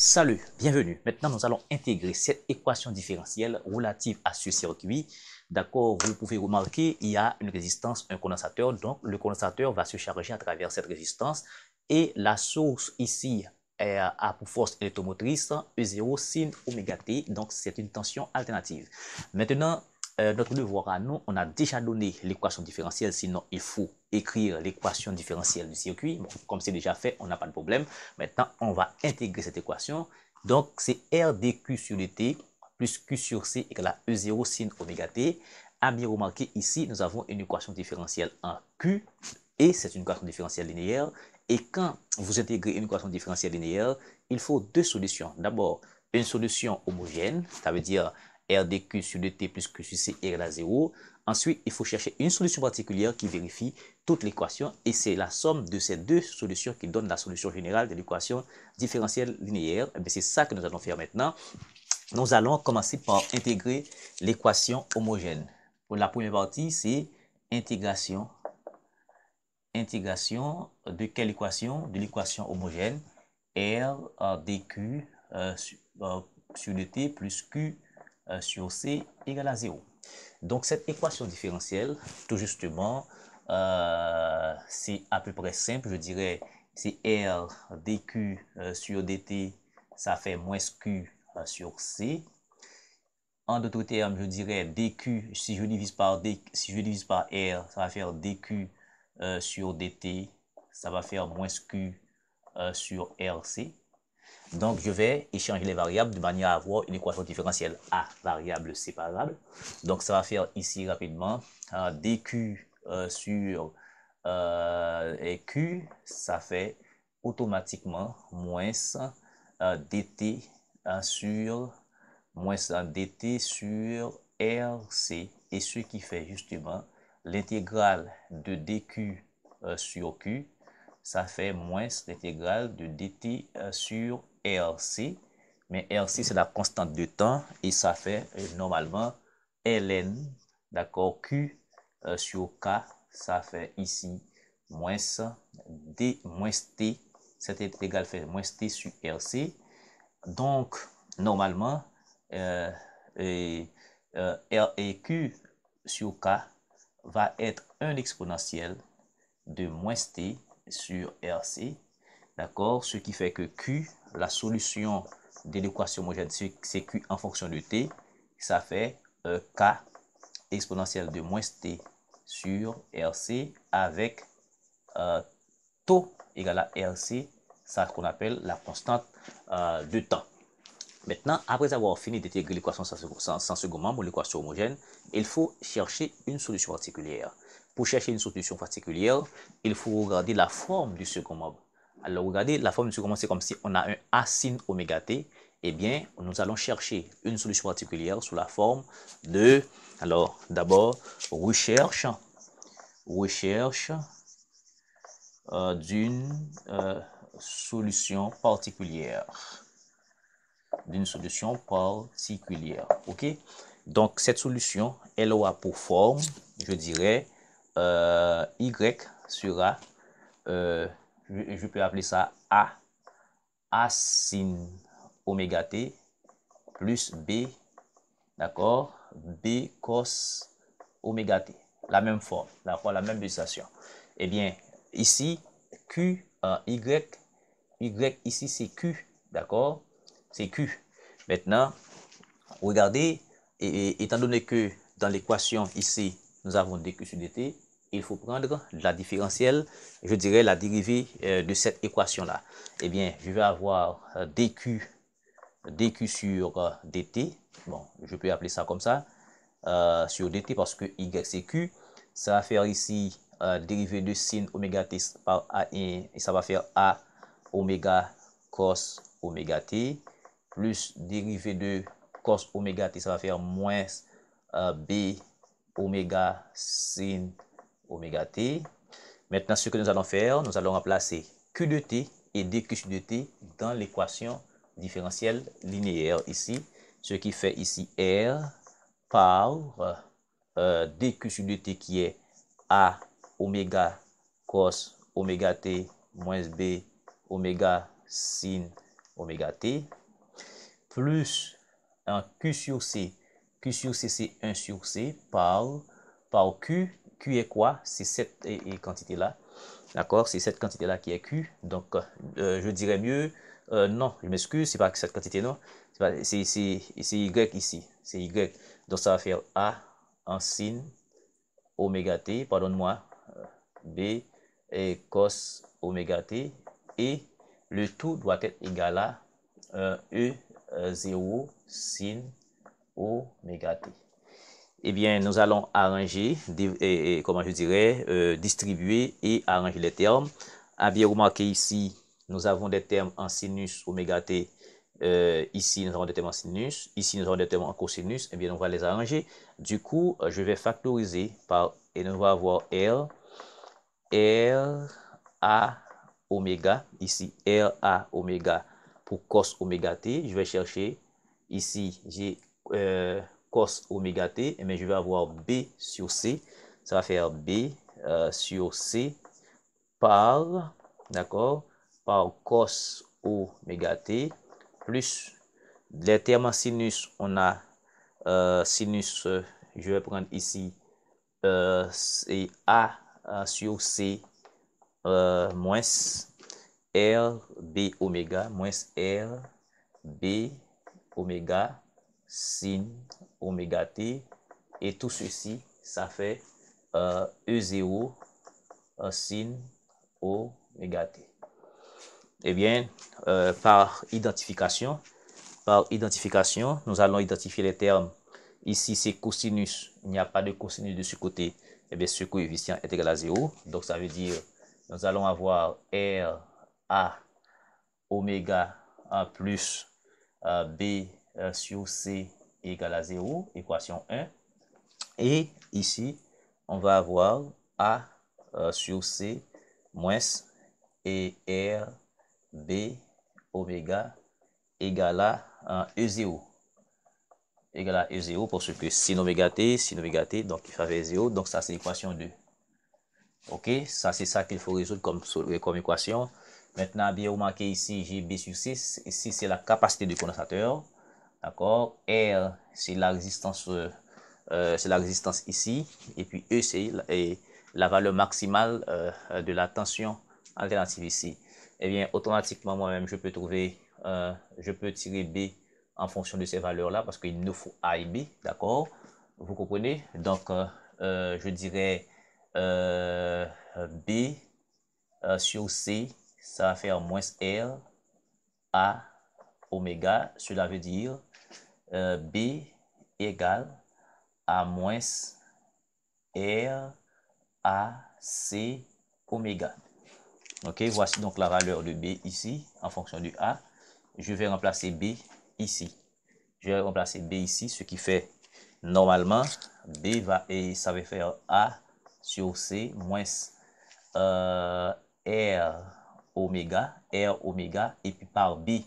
Salut, bienvenue. Maintenant, nous allons intégrer cette équation différentielle relative à ce circuit. D'accord, vous pouvez remarquer, il y a une résistance, un condensateur. Donc, le condensateur va se charger à travers cette résistance. Et la source ici a pour force électromotrice E0 sin oméga t. Donc, c'est une tension alternative. Maintenant, notre devoir à nous, on a déjà donné l'équation différentielle, sinon il faut écrire l'équation différentielle du circuit. Bon, comme c'est déjà fait, on n'a pas de problème. Maintenant, on va intégrer cette équation. Donc, c'est R dQ sur dt plus Q sur C égale à E0 sin oméga t. À bien remarquer, ici, nous avons une équation différentielle en Q et c'est une équation différentielle linéaire. Et quand vous intégrez une équation différentielle linéaire, il faut deux solutions. D'abord, une solution homogène, ça veut dire R dQ sur dt plus Q sur C égale à 0. Ensuite, il faut chercher une solution particulière qui vérifie toute l'équation et c'est la somme de ces deux solutions qui donne la solution générale de l'équation différentielle linéaire. C'est ça que nous allons faire maintenant. Nous allons commencer par intégrer l'équation homogène. Pour la première partie, c'est intégration. Intégration de quelle équation? De l'équation homogène. R dQ sur dt plus Q sur C égale à 0. Donc, cette équation différentielle, tout justement, c'est à peu près simple. Je dirais, c'est R dQ sur dt, ça fait moins Q sur C. En d'autres termes, je dirais dQ, si je divise par R, ça va faire dQ sur dt, ça va faire moins Q sur RC. Donc, je vais échanger les variables de manière à avoir une équation différentielle A variable séparable. Donc, ça va faire ici rapidement dQ sur Q, ça fait automatiquement moins dt sur RC. Et ce qui fait justement l'intégrale de dQ sur Q, ça fait moins l'intégrale de dt sur RC. Mais RC, c'est la constante de temps et ça fait normalement ln, d'accord, Q sur K, ça fait ici moins d moins t. Cette intégrale fait moins t sur RC. Donc, normalement, R et Q sur K va être un exponentiel de moins t sur RC, d'accord? Ce qui fait que Q, la solution de l'équation homogène, c'est Q en fonction de t, ça fait K exponentielle de moins t sur RC avec taux égal à RC, ça qu'on appelle la constante de temps. Maintenant, après avoir fini d'intégrer l'équation sans second membre, l'équation homogène, il faut chercher une solution particulière. Pour chercher une solution particulière, il faut regarder la forme du second membre. Alors, regardez, la forme du second membre, c'est comme si on a un A sin oméga t. Eh bien, nous allons chercher une solution particulière sous la forme de... Alors, d'abord, recherche d'une solution particulière. Ok, donc cette solution elle aura pour forme, je dirais y sera je peux appeler ça a sin oméga t plus b, d'accord, b cos oméga t, la même forme, la même décision. Eh bien ici q y ici c'est q, d'accord, c'est Q. Maintenant, regardez, étant donné que dans l'équation ici, nous avons dQ sur dt, il faut prendre la différentielle, je dirais la dérivée de cette équation-là. Eh bien, je vais avoir dQ sur dt, bon, je peux appeler ça comme ça, sur dt parce que y c'est Q, ça va faire ici dérivée de sin oméga t par A1, et ça va faire A oméga cos oméga t, plus dérivée de cos oméga t, ça va faire moins b oméga sin oméga t. Maintenant, ce que nous allons faire, nous allons remplacer q de t et dq sur dt dans l'équation différentielle linéaire ici, ce qui fait ici r par dq sur dt qui est a oméga cos oméga t moins b oméga sin oméga T, plus un Q sur C. Q sur C, c'est 1 sur C par Q. Q est quoi? C'est cette quantité-là. D'accord? C'est cette quantité-là qui est Q. Donc, je dirais mieux, non, je m'excuse, c'est pas cette quantité, non. C'est Y ici. C'est Y. Donc, ça va faire A en sin oméga T, pardonne-moi, B et cos oméga T. Et le tout doit être égal à E0 sin oméga T. Eh bien, nous allons arranger, comment je dirais, distribuer et arranger les termes. À bien remarquer ici, nous avons des termes en sinus oméga T. Ici, nous avons des termes en sinus. Ici, nous avons des termes en cosinus. Eh bien, on va les arranger. Du coup, je vais factoriser par, et nous allons avoir R A oméga. Ici, R A oméga pour cos oméga T. Je vais chercher, ici, j'ai cos oméga T, mais je vais avoir B sur C. Ça va faire B sur C par, d'accord, par cos oméga T, plus les termes en sinus, on a sinus, je vais prendre ici, c'est A sur C moins R B oméga, moins R B oméga sin oméga T, et tout ceci, ça fait E0 sin oméga T. Eh bien, par identification, nous allons identifier les termes. Ici, c'est cosinus. Il n'y a pas de cosinus de ce côté. Eh bien, ce coefficient est égal à 0. Donc, ça veut dire, nous allons avoir R A oméga plus B sur C égale à 0, équation 1. Et ici, on va avoir A sur C moins et R B oméga égale à E0. Égale à E0 parce que sin oméga T, donc il fait 0. Donc ça, c'est l'équation 2. Ok, ça c'est ça qu'il faut résoudre comme équation. Maintenant, bien remarqué ici, j'ai B sur C. Ici, c'est la capacité du condensateur. D'accord. R, c'est la résistance ici. Et puis E, c'est la valeur maximale de la tension alternative ici. Eh bien, automatiquement, moi-même, je peux tirer B en fonction de ces valeurs-là parce qu'il nous faut A et B. D'accord. Vous comprenez? Donc, je dirais B sur C, ça va faire moins R A oméga. Cela veut dire B égale à moins R A C oméga. Ok, voici donc la valeur de B ici en fonction du A. Je vais remplacer B ici. Je vais remplacer B ici, ce qui fait normalement B va et ça va faire A sur C moins R oméga, et puis par B.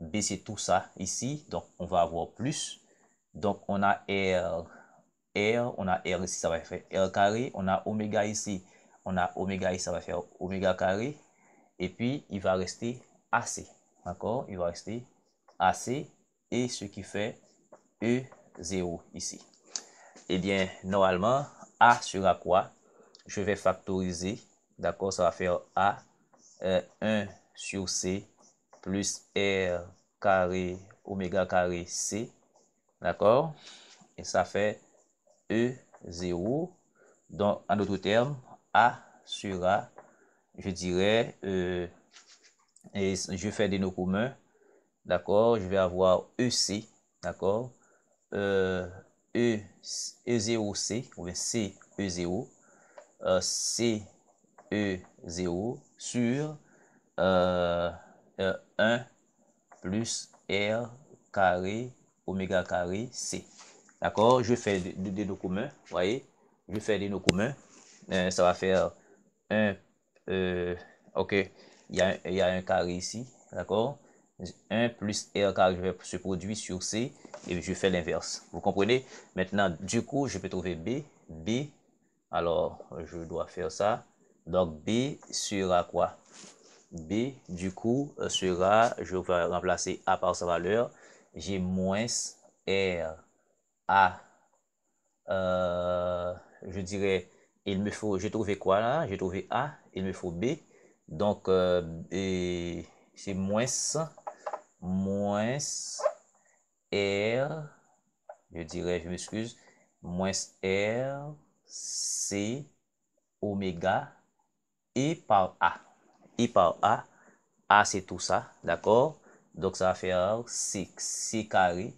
B c'est tout ça ici, donc on va avoir plus. Donc on a on a R ici, ça va faire R carré. On a oméga ici, ça va faire oméga carré. Et puis il va rester AC, d'accord? Il va rester AC, et ce qui fait E0 ici. Eh bien, normalement, A sera quoi? Je vais factoriser, d'accord? Ça va faire A 1 sur C plus R carré oméga carré C, d'accord? Et ça fait E0. Donc, en d'autres termes, A sera, je dirais, et je fais des nœuds communs, d'accord? Je vais avoir EC, d'accord? E0C, ou bien C E0, C E0 sur 1 plus R carré oméga carré C. D'accord? Je fais des nœuds communs, vous voyez? Je fais des nœuds communs. Ça va faire 1, ok, il y a un carré ici, d'accord? 1 plus R carré se produit sur C, et je fais l'inverse. Vous comprenez? Maintenant, du coup, je peux trouver B. Alors, je dois faire ça. Donc, B sera quoi? B, du coup, sera, je vais remplacer A par sa valeur. J'ai moins R A. Je dirais, il me faut, j'ai trouvé quoi là? J'ai trouvé A, il me faut B. Donc, c'est moins R, je dirais, je m'excuse, moins R, C, oméga, et par A. Et par A, A c'est tout ça, d'accord? Donc ça va faire C carré,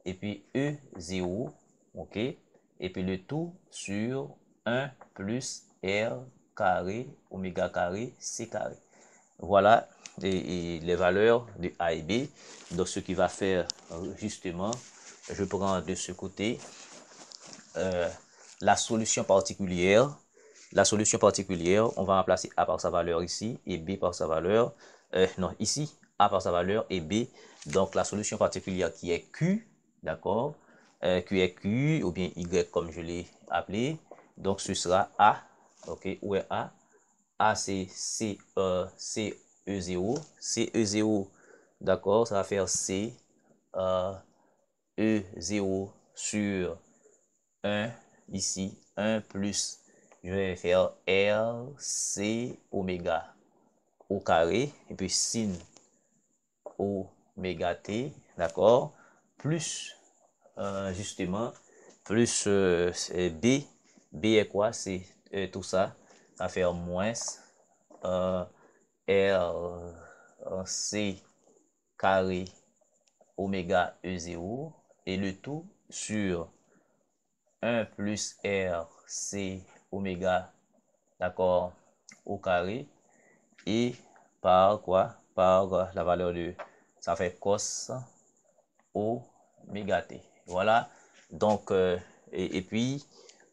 et puis E0, ok? Et puis le tout sur 1 plus R carré, oméga carré, C carré. Voilà et les valeurs de A et B. Donc ce qui va faire justement, je prends de ce côté la solution particulière. La solution particulière, on va remplacer A par sa valeur ici et B par sa valeur. Non, ici, A par sa valeur et B. Donc la solution particulière qui est Q, d'accord? Qui est Q ou bien Y comme je l'ai appelé. Donc ce sera A. Ok, où est A? A c'est CE0. CE0, d'accord? Ça va faire C E0 sur 1 ici, 1 plus, je vais faire R, C, oméga au carré, et puis sin oméga t, d'accord, plus, justement, plus B, B est quoi? C'est tout ça, ça va faire moins R, C carré oméga E0, et le tout sur 1 plus R, C, oméga, d'accord, au carré, et par quoi? Par la valeur de, ça fait cos oméga t. Voilà, donc, et puis,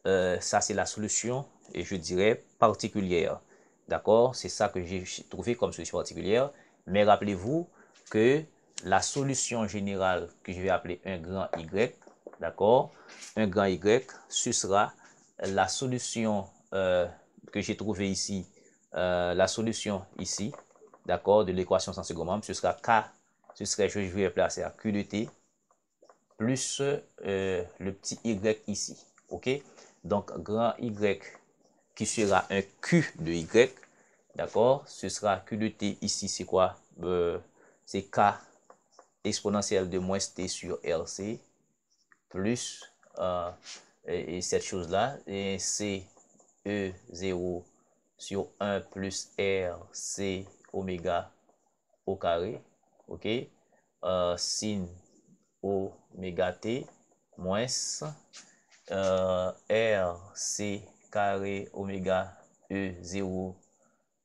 ça c'est la solution, et je dirais particulière, d'accord? C'est ça que j'ai trouvé comme solution particulière, mais rappelez-vous que la solution générale que je vais appeler un grand Y, d'accord? Un grand Y, ce sera la solution que j'ai trouvée ici, la solution ici, d'accord, de l'équation sans second membre, ce sera K, ce serait, je vais placer à Q de T, plus le petit Y ici, ok? Donc, grand Y qui sera un Q de Y, d'accord? Ce sera Q de T ici, c'est quoi? C'est K exponentielle de moins T sur RC, plus et cette chose-là, et c'est E0 sur 1 plus R C oméga au carré, ok? Sin oméga t moins R C carré oméga E0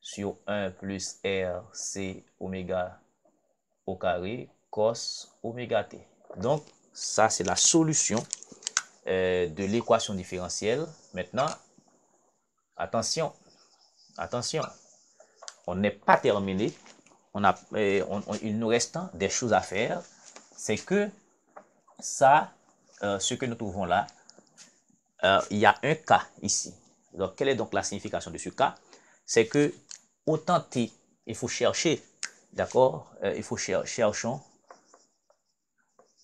sur 1 plus R C oméga au carré cos oméga t. Donc, ça, c'est la solution de l'équation différentielle. Maintenant, attention, attention, on n'est pas terminé. Il nous reste des choses à faire. C'est que ça, ce que nous trouvons là, il y a un cas ici. Donc, quelle est donc la signification de ce cas? C'est que autant t, il faut chercher, d'accord? Il faut cherchons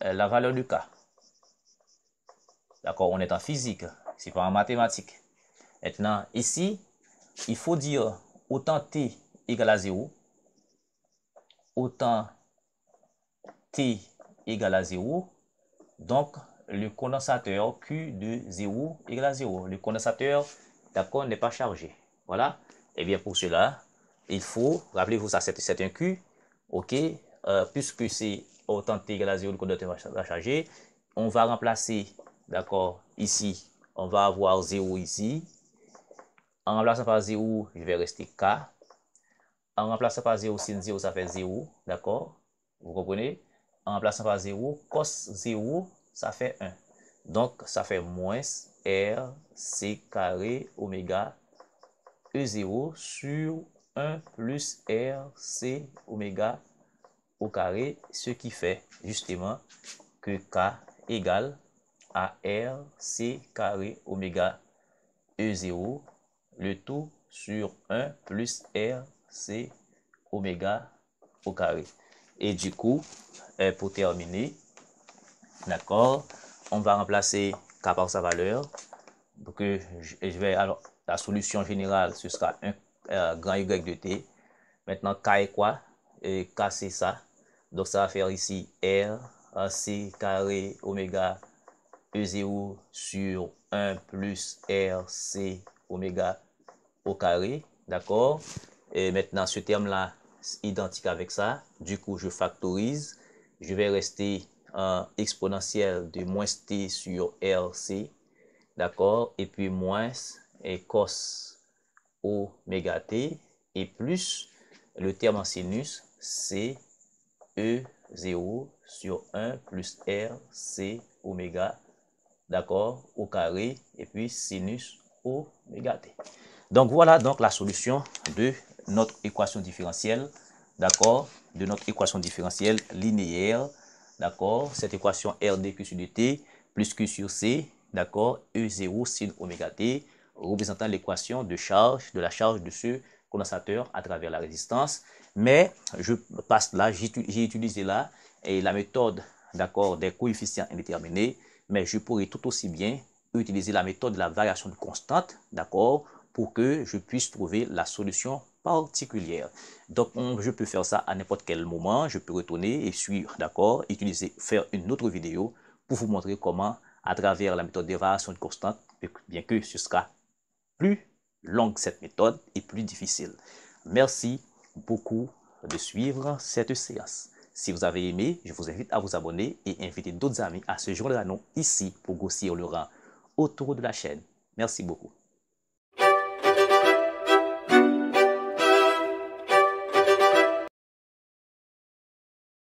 la valeur du cas. D'accord? On est en physique, c'est pas en mathématiques. Maintenant, ici, il faut dire autant t égale à 0, autant t égale à 0, donc le condensateur Q de 0 égale à 0. Le condensateur, d'accord, n'est pas chargé. Voilà. Et bien pour cela, il faut, rappelez-vous ça, c'est un Q, ok, puisque c'est autant t égale à 0, le condensateur va charger, on va remplacer, d'accord, ici, on va avoir 0 ici. En remplaçant par 0, je vais rester K. En remplaçant par 0, sin 0, ça fait 0, d'accord? Vous comprenez? En remplaçant par 0, cos 0, ça fait 1. Donc, ça fait moins R C carré oméga E0 sur 1 plus R C oméga au carré, ce qui fait justement que K égale à R C carré oméga E0, le tout sur 1 plus R C oméga au carré. Et du coup, pour terminer, d'accord, on va remplacer K par sa valeur. Donc, alors, la solution générale, ce sera un grand Y de T. Maintenant, K est quoi? Et K, c'est ça. Donc, ça va faire ici R, C carré oméga E0 sur 1 plus R, C oméga au carré. D'accord? Et maintenant, ce terme-là, identique avec ça. Du coup, je factorise. Je vais rester exponentielle de moins T sur RC. D'accord? Et puis moins et cos oméga T. Et plus le terme en sinus, c'est E0 sur 1 plus R C oméga, d'accord, au carré, et puis sinus oméga T. Donc voilà donc la solution de notre équation différentielle, d'accord, de notre équation différentielle linéaire, d'accord, cette équation RD sur dt plus Q sur C, d'accord, E0 sin oméga T, représentant l'équation de la charge de ce condensateur à travers la résistance. Mais je passe là, j'ai utilisé là la méthode, d'accord, des coefficients indéterminés, mais je pourrais tout aussi bien utiliser la méthode de la variation de constante, d'accord, pour que je puisse trouver la solution particulière. Donc, je peux faire ça à n'importe quel moment. Je peux retourner et suivre, d'accord, faire une autre vidéo pour vous montrer comment, à travers la méthode de variation de constante, bien que ce sera plus longue cette méthode et plus difficile. Merci beaucoup de suivre cette séance. Si vous avez aimé, je vous invite à vous abonner et inviter d'autres amis à se joindre à nous ici pour grossir le rang autour de la chaîne. Merci beaucoup.